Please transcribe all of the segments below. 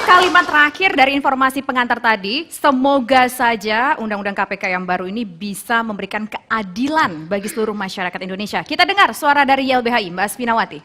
kalimat terakhir dari informasi pengantar tadi, semoga saja Undang-Undang KPK yang baru ini bisa memberikan keadilan bagi seluruh masyarakat Indonesia. Kita dengar suara dari YLBHI, Mbak Asfinawati.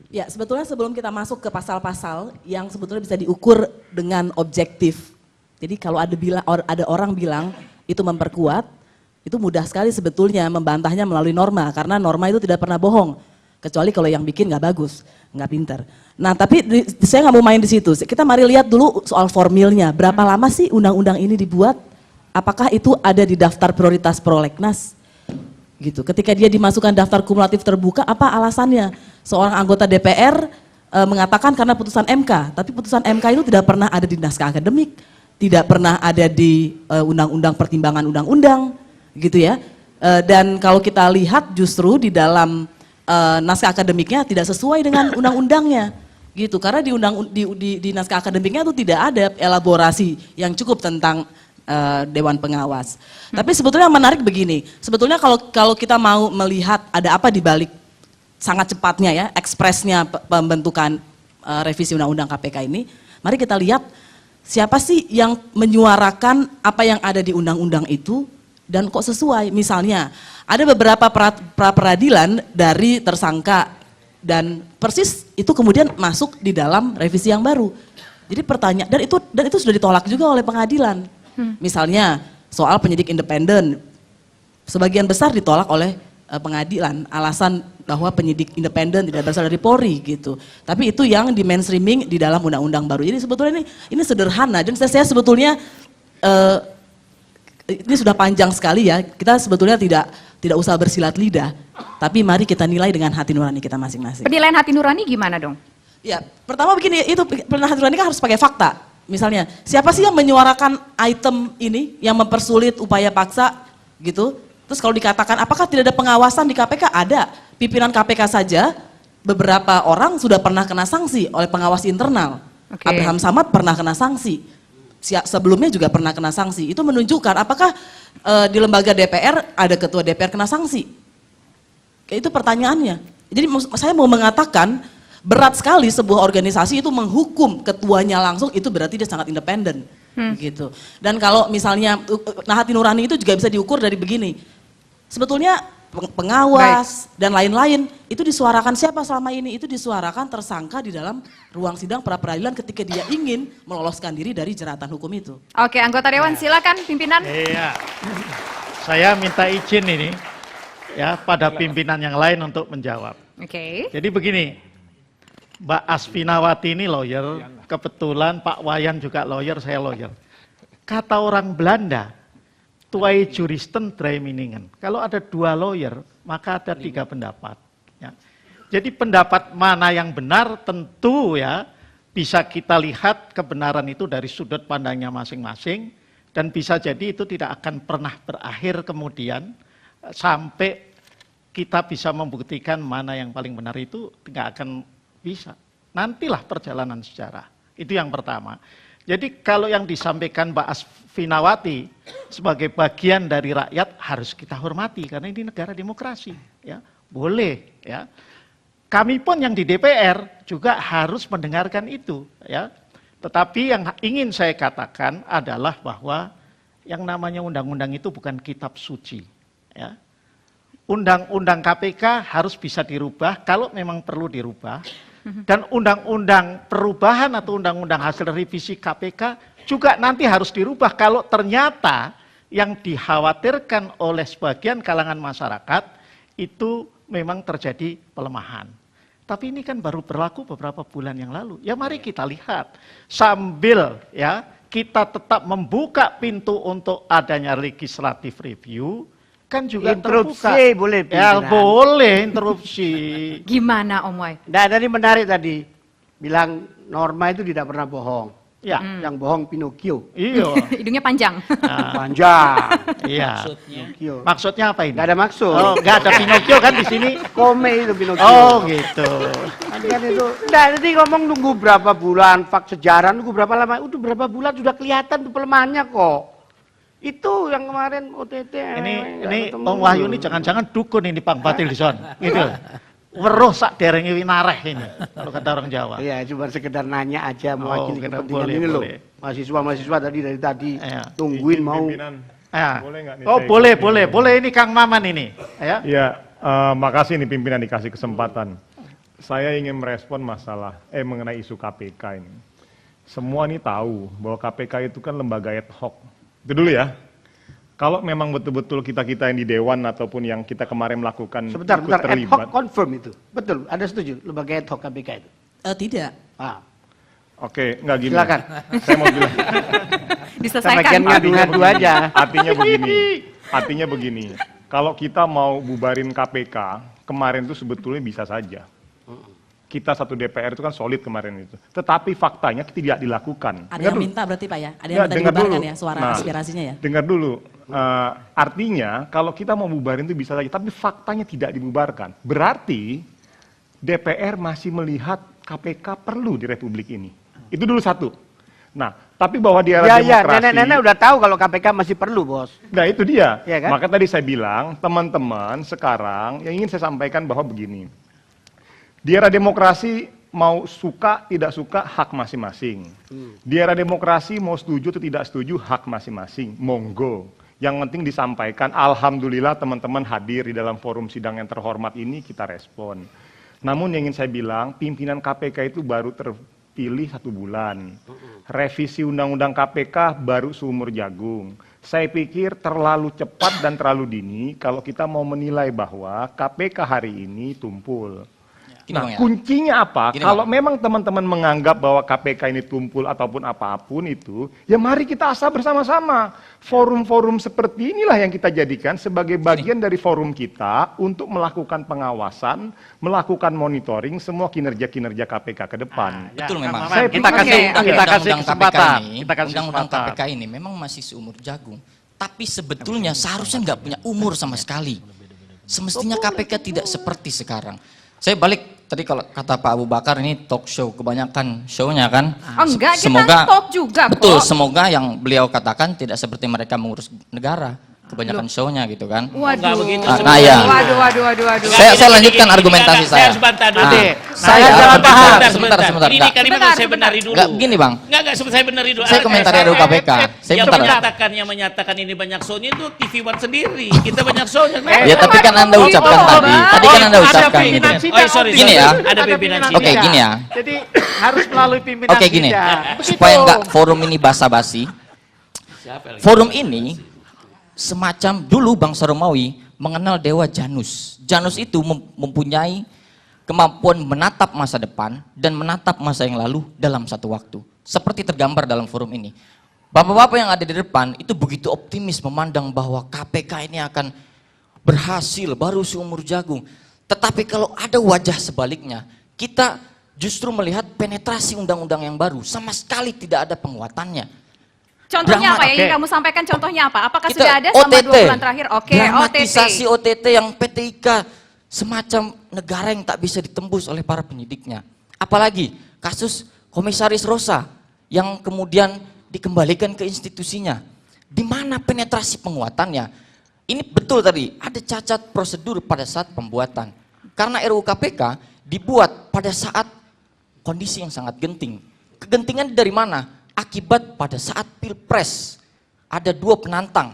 Ya, sebetulnya sebelum kita masuk ke pasal-pasal yang sebetulnya bisa diukur dengan objektif. Jadi kalau ada orang bilang itu memperkuat, itu mudah sekali sebetulnya membantahnya melalui norma, karena norma itu tidak pernah bohong. Kecuali kalau yang bikin nggak bagus, nggak pinter. Nah tapi saya nggak mau main di situ, kita mari lihat dulu soal formilnya. Berapa lama sih undang-undang ini dibuat? Apakah itu ada di daftar prioritas prolegnas? Gitu. Ketika dia dimasukkan daftar kumulatif terbuka, apa alasannya? Seorang anggota DPR mengatakan karena putusan MK, tapi putusan MK itu tidak pernah ada di naskah akademik, tidak pernah ada di undang-undang pertimbangan undang-undang, gitu ya. Dan kalau kita lihat justru di dalam naskah akademiknya tidak sesuai dengan undang-undangnya, gitu. Karena di naskah akademiknya itu tidak ada elaborasi yang cukup tentang Dewan Pengawas. Tapi sebetulnya yang menarik begini, sebetulnya kalau kita mau melihat ada apa di balik sangat cepatnya ya ekspresnya pembentukan revisi Undang-Undang KPK ini, mari kita lihat siapa sih yang menyuarakan apa yang ada di undang-undang itu dan kok sesuai. Misalnya ada beberapa pra peradilan dari tersangka dan persis itu kemudian masuk di dalam revisi yang baru. Jadi pertanyaan dan itu sudah ditolak juga oleh pengadilan. Misalnya soal penyidik independen, sebagian besar ditolak oleh pengadilan, alasan bahwa penyidik independen tidak berasal dari Polri gitu. Tapi itu yang di mainstreaming di dalam undang-undang baru. Jadi sebetulnya ini sederhana dan saya sebetulnya ini sudah panjang sekali ya. Kita sebetulnya tidak usah bersilat lidah, tapi mari kita nilai dengan hati nurani kita masing-masing. Penilaian hati nurani gimana dong? Ya, pertama begini, itu penilaian hati nurani kan harus pakai fakta. Misalnya, siapa sih yang menyuarakan item ini yang mempersulit upaya paksa gitu? Terus kalau dikatakan apakah tidak ada pengawasan di KPK? Ada. Pimpinan KPK saja beberapa orang sudah pernah kena sanksi oleh pengawas internal. Okay. Abraham Samad pernah kena sanksi. Sebelumnya juga pernah kena sanksi. Itu menunjukkan apakah di lembaga DPR ada ketua DPR kena sanksi? Itu pertanyaannya. Jadi saya mau mengatakan berat sekali sebuah organisasi itu menghukum ketuanya langsung, itu berarti dia sangat independen. Gitu. Dan kalau misalnya hati nurani itu juga bisa diukur dari begini, sebetulnya pengawas dan lain-lain itu disuarakan siapa selama ini? Itu disuarakan tersangka di dalam ruang sidang pra peradilan ketika dia ingin meloloskan diri dari jeratan hukum itu. Oke, anggota Dewan silakan pimpinan. Iya, saya minta izin ini ya pada pimpinan yang lain untuk menjawab. Oke. Jadi begini, Mbak Asfinawati ini lawyer, kebetulan Pak Wayan juga lawyer, saya lawyer. Kata orang Belanda, twee juristen drie meningen. Kalau ada dua lawyer, maka ada tiga pendapat. Ya. Jadi pendapat mana yang benar tentu ya bisa kita lihat kebenaran itu dari sudut pandangnya masing-masing dan bisa jadi itu tidak akan pernah berakhir kemudian sampai kita bisa membuktikan mana yang paling benar itu tidak akan bisa. Nantilah perjalanan sejarah. Itu yang pertama. Jadi kalau yang disampaikan Mbak Asfinawati sebagai bagian dari rakyat harus kita hormati karena ini negara demokrasi, ya. Boleh, ya. Kami pun yang di DPR juga harus mendengarkan itu, ya. Tetapi yang ingin saya katakan adalah bahwa yang namanya undang-undang itu bukan kitab suci, ya. Undang-undang KPK harus bisa dirubah kalau memang perlu dirubah. Dan undang-undang perubahan atau undang-undang hasil revisi KPK juga nanti harus dirubah kalau ternyata yang dikhawatirkan oleh sebagian kalangan masyarakat itu memang terjadi pelemahan. Tapi ini kan baru berlaku beberapa bulan yang lalu. Ya mari kita lihat sambil ya kita tetap membuka pintu untuk adanya legislative review. Kan juga interupsi terbuka. Boleh ya pimpinan. boleh interupsi. Gimana Om Wai? Nah, tadi menarik tadi bilang norma itu tidak pernah bohong. Ya. Yang bohong Pinocchio. Iya. Hidungnya panjang. Panjang. Iya. Pinocchio. Maksudnya apa ini? Gak ada maksud. Oh, nggak ada Pinocchio kan di sini. Kome itu Pinocchio. Oh, gitu. Kan itu. Nah, nanti ngomong nunggu berapa bulan, fak sejarah nunggu berapa lama. Udah berapa bulan sudah kelihatan tuh pelemahannya kok. Itu yang kemarin OTT. Ini Om Wahyu ini jangan-jangan dukun ini Bang Fadil Lison. Gitu. weruh sak derenge winareh ini, kalau kata orang Jawa. Iya, cuma sekedar nanya aja mewakili kena- kepentingan boleh, ini loh. boleh. Mahasiswa-mahasiswa dari tadi Iya. tungguin Izin mau. pimpinan. Ya. Boleh nggak nih Oh saya boleh, ikut boleh, ini? boleh ini Kang Maman ini. Ya. Iya, makasih nih pimpinan dikasih kesempatan. Saya ingin merespon masalah mengenai isu KPK ini. Semua nih tahu bahwa KPK itu kan lembaga ad hoc. Itu dulu ya. Kalau memang betul-betul kita-kita yang di Dewan ataupun yang kita kemarin melakukan Sebentar, ikut ad hoc terlibat. confirm itu. Betul, Anda setuju lembaga ad hoc KPK itu? Tidak. Ah, Oke, nggak gini. silakan. Saya mau bilang. Diselesaikan. Bagian ngadu-ngadu aja. Artinya begini. Kalau kita mau bubarin KPK, kemarin itu sebetulnya bisa saja. Kita satu DPR itu kan solid kemarin itu. Tetapi faktanya tidak dilakukan. Ada Dengar yang dulu. minta berarti Pak ya? Ada yang Ya, minta dengar dibubarkan dulu. ya suara Nah, aspirasinya ya? Dengar dulu. Artinya kalau kita mau bubarin itu bisa saja, tapi faktanya tidak dibubarkan. Berarti DPR masih melihat KPK perlu di Republik ini. Itu dulu satu. Nah, tapi bahwa di era Ya, demokrasi... nenek-nenek udah tahu kalau KPK masih perlu, Bos. Nah itu dia. Iya kan? Maka tadi saya bilang, teman-teman sekarang yang ingin saya sampaikan bahwa begini. Di era demokrasi mau suka tidak suka hak masing-masing. Di era demokrasi mau setuju atau tidak setuju hak masing-masing. Monggo. Yang penting disampaikan, alhamdulillah teman-teman hadir di dalam forum sidang yang terhormat ini kita respon. Namun yang ingin saya bilang, pimpinan KPK itu baru terpilih 1 bulan. Revisi undang-undang KPK baru seumur jagung. Saya pikir terlalu cepat dan terlalu dini kalau kita mau menilai bahwa KPK hari ini tumpul. Gini, Nah, Bang, ya. kuncinya apa? Gini, Kalau Bang. memang teman-teman menganggap bahwa KPK ini tumpul ataupun apapun itu, ya mari kita asah bersama-sama. Forum-forum seperti inilah yang kita jadikan sebagai bagian dari forum kita untuk melakukan pengawasan, melakukan monitoring semua kinerja-kinerja KPK ke depan. Ya, Betul Kang memang. Maman, Saya kita pikir- kasih Oke. kita kasih Undang-undang kesempatan. KPK ini, Kita kasih undang-undang kesempatan. KPK ini memang masih seumur jagung. Tapi sebetulnya seharusnya nggak punya umur sama sekali. Semestinya KPK tidak seperti sekarang. Saya balik tadi kalau kata Pak Abu Bakar ini talk show, kebanyakan show-nya kan. Oh, enggak, kita talk juga kok. Betul, semoga yang beliau katakan tidak seperti mereka mengurus negara. Kebanyakan show-nya gitu kan. Waduh. Enggak begitu Nah, ya. Waduh. Saya lanjutkan argumentasi saya. harus bantah dulu. Nah, saya saya salah paham. sebentar. Ini Enggak, kalimat Sebentar, saya benari dulu. enggak begini Bang. Enggak, saya benari dulu. Saya komentari dulu KPK. Saya yang bentar. menyatakan ini banyak show-nya itu TV One sendiri. Kita banyak show-nya. Ya tapi kan Anda ucapkan tadi. Tadi kan Anda ucapkan gitu. Oh, sorry. Gini ya. Ada pimpinan sidang. Oke, gini ya. Jadi harus melalui pimpinan Oke gini, sidang. Begitu. supaya enggak forum ini basa-basi. Forum ini semacam dulu bangsa Romawi mengenal dewa Janus. Janus itu mempunyai kemampuan menatap masa depan dan menatap masa yang lalu dalam satu waktu. Seperti tergambar dalam forum ini. Bapak-bapak yang ada di depan itu begitu optimis memandang bahwa KPK ini akan berhasil baru seumur jagung. Tetapi kalau ada wajah sebaliknya, kita justru melihat penetrasi undang-undang yang baru. Sama sekali tidak ada penguatannya. Contohnya apa ya? Yang Oke. kamu sampaikan contohnya apa? Apakah Kita sudah ada selama 2 bulan terakhir? Oke, dramatisasi OTT. OTT yang PT IKA semacam negara yang tak bisa ditembus oleh para penyidiknya. Apalagi kasus Komisaris Rosa yang kemudian dikembalikan ke institusinya. Di mana penetrasi penguatannya? Ini betul tadi, ada cacat prosedur pada saat pembuatan. Karena RUU KPK dibuat pada saat kondisi yang sangat genting. Kegentingan dari mana? Akibat pada saat Pilpres ada 2 penantang.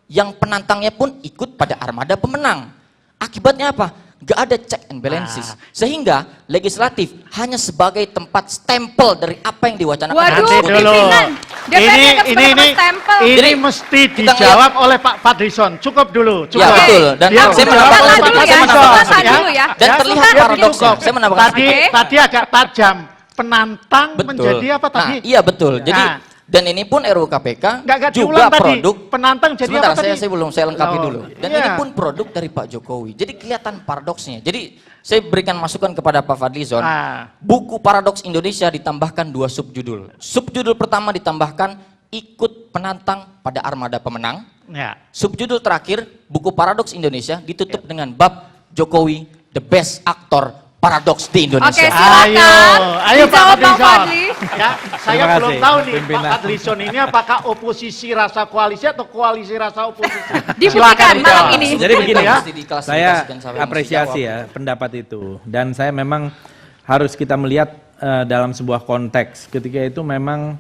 Yang penantangnya pun ikut pada armada pemenang. Akibatnya apa? Gak ada check and balances. Sehingga legislatif hanya sebagai tempat stempel dari apa yang diwacanakan. Waduh, Nanti eksekutif. dulu. pimpinan. DPR dianggap sebagai tempat stempel. Ini Jadi, mesti kita dijawab oleh Pak Fadlison. Cukup dulu. Ya Cukup. betul. Dan Biar saya dijawab menambahkan oleh Tahan Pak dulu ya, sedikit. Fadlison, tahan ya. dulu ya. Dan Ya, terlihat sudah, paradoksnya. cukup. Saya menambahkan Tadi, sedikit. tadi agak tajam. Penantang Betul. menjadi apa tadi? Nah, iya betul. Jadi Nah. dan ini pun RUU KPK Nggak juga diulang tadi. produk. Penantang jadi Sebentar, apa tadi? saya belum, saya lengkapi Oh, dulu. Dan iya. ini pun produk dari Pak Jokowi. Jadi kelihatan paradoksnya. Jadi saya berikan masukan kepada Pak Fadlizon. Ah. Buku Paradoks Indonesia ditambahkan 2 subjudul. Subjudul pertama ditambahkan ikut penantang pada armada pemenang. Ya. Subjudul terakhir buku Paradoks Indonesia ditutup dengan bab Jokowi the best actor paradoks di Oke, Indonesia. silakan. Ayo Pak Dijawab Bang Fadlison. Fadli. Ya, saya Terima belum kasih, tahu nih pimpinan. Pak Fadlison ini apakah oposisi rasa koalisi atau koalisi rasa oposisi. Dibuktikan malam dijawab. ini. Jadi begini ya. saya apresiasi ya pendapat itu, dan saya memang harus kita melihat dalam sebuah konteks. Ketika itu memang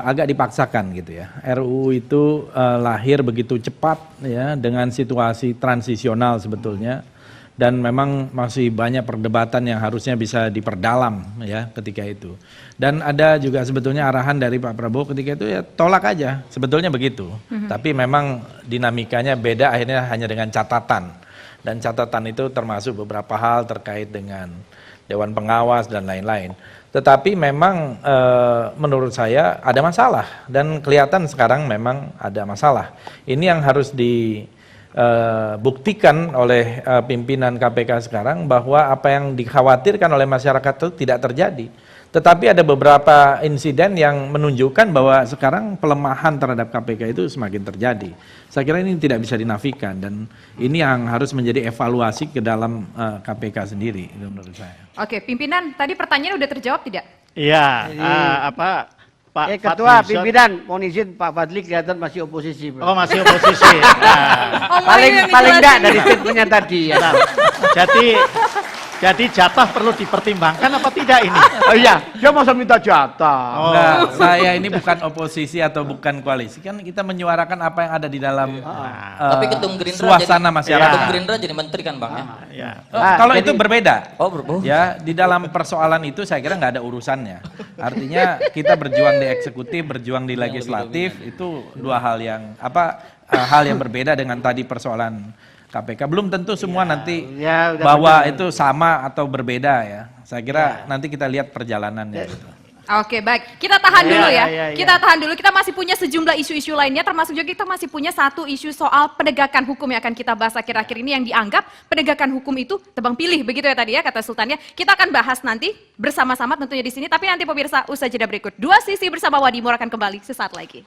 agak dipaksakan gitu ya. RUU itu lahir begitu cepat ya, dengan situasi transisional sebetulnya, dan memang masih banyak perdebatan yang harusnya bisa diperdalam ya ketika itu. Dan ada juga sebetulnya arahan dari Pak Prabowo ketika itu ya tolak aja, sebetulnya begitu. Tapi memang dinamikanya beda, akhirnya hanya dengan catatan. Dan catatan itu termasuk beberapa hal terkait dengan Dewan Pengawas dan lain-lain. Tetapi memang menurut saya ada masalah, dan kelihatan sekarang memang ada masalah. Ini yang harus dibuktikan oleh pimpinan KPK sekarang, bahwa apa yang dikhawatirkan oleh masyarakat itu tidak terjadi. Tetapi ada beberapa insiden yang menunjukkan bahwa sekarang pelemahan terhadap KPK itu semakin terjadi. Saya kira ini tidak bisa dinafikan, dan ini yang harus menjadi evaluasi ke dalam KPK sendiri menurut saya. Oke, pimpinan, tadi pertanyaan udah terjawab tidak? Iya, Pak Ketua Fadlison. pimpinan, mohon izin Pak Fadli kelihatan masih oposisi. Bro. Oh, masih oposisi. Nah, paling yang paling enggak dijelasin. dari statementnya tadi ya. nah, jadi jatah perlu dipertimbangkan apa tidak ini? Oh iya, dia masa minta jatah. Oh. Enggak, saya ini bukan oposisi atau bukan koalisi, kan kita menyuarakan apa yang ada di dalam Tapi ketum Gerindra suasana jadi, masyarakat. Ketum Gerindra jadi menteri kan Bang ya? Ya. Kalau jadi- itu berbeda. Oh, berbeda. Ya, di dalam persoalan itu saya kira nggak ada urusannya. Artinya kita berjuang di eksekutif, berjuang di legislatif, itu dua hal yang hal yang berbeda dengan tadi persoalan KPK. Belum tentu semua nanti ya, udah bahwa benar. itu sama atau berbeda ya. Saya kira nanti kita lihat perjalanannya gitu. Oke, baik. Kita tahan dulu ya. ya. Kita tahan dulu. Kita masih punya sejumlah isu-isu lainnya, termasuk juga kita masih punya satu isu soal penegakan hukum yang akan kita bahas akhir-akhir ini, yang dianggap penegakan hukum itu tebang pilih, begitu ya tadi ya kata Sultannya. Kita akan bahas nanti bersama-sama tentunya di sini, tapi nanti pemirsa usai jeda berikut. Dua Sisi bersama Wadimor akan kembali sesaat lagi.